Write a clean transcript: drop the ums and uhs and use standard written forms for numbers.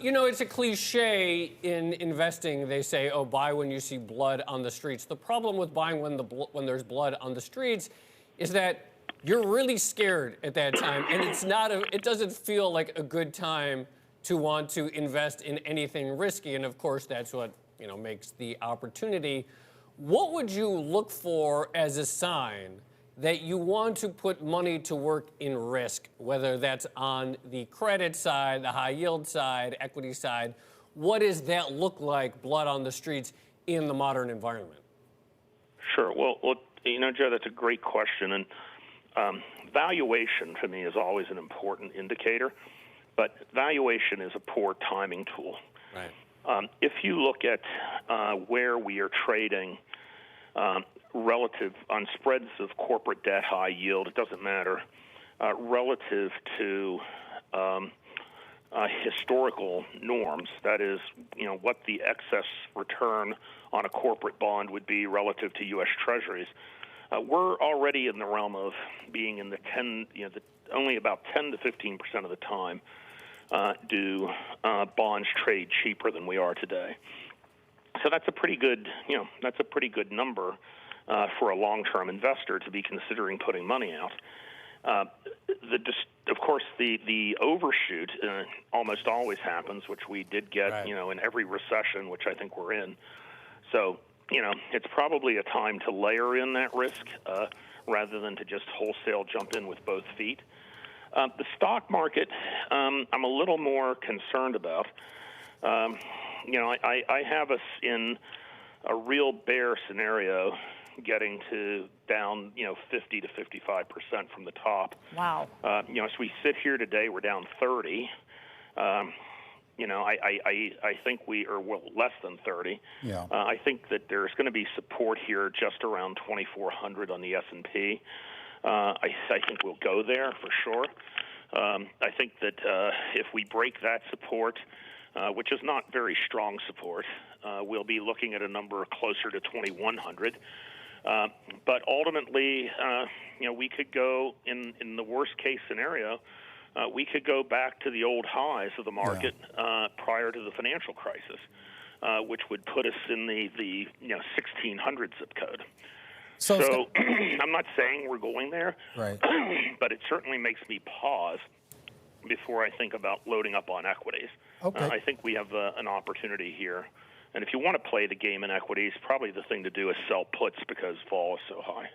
You know, it's a cliche in investing. They say, "Oh, buy when you see blood on the streets." The problem with buying when there's blood on the streets is that you're really scared at that time, and it doesn't feel like a good time to want to invest in anything risky. And of course, that's what makes the opportunity. What would you look for as a sign that you want to put money to work in risk, whether that's on the credit side, the high yield side, equity side? What does that look like, blood on the streets, in the modern environment? Sure. Well, Joe, that's a great question. And valuation, to me, is always an important indicator. But valuation is a poor timing tool. Right. If you look at where we are trading relative on spreads of corporate debt, high yield, it doesn't matter, relative to historical norms, that is, what the excess return on a corporate bond would be relative to U.S. Treasuries, we're already in the realm of being in the only about 10 to 15% of the time do bonds trade cheaper than we are today. So that's a pretty good, number for a long-term investor to be considering putting money out. Of course, the overshoot almost always happens, which we did get, right, in every recession, which I think we're in. So, it's probably a time to layer in that risk rather than to just wholesale jump in with both feet. The stock market, I'm a little more concerned about. I have us in a real bear scenario getting to down, 50 to 55% from the top. Wow. As we sit here today, we're down 30. I think less than 30. Yeah. I think that there's going to be support here just around 2,400 on the S&P. I think we'll go there for sure. I think that if we break that support, which is not very strong support, we'll be looking at a number closer to 2,100. But ultimately, we could go in the worst case scenario, we could go back to the old highs of the market prior to the financial crisis, which would put us in the 1,600 zip code. So I'm not saying we're going there, right, but it certainly makes me pause before I think about loading up on equities. Okay. I think we have an opportunity here. And if you want to play the game in equities, probably the thing to do is sell puts because vol is so high.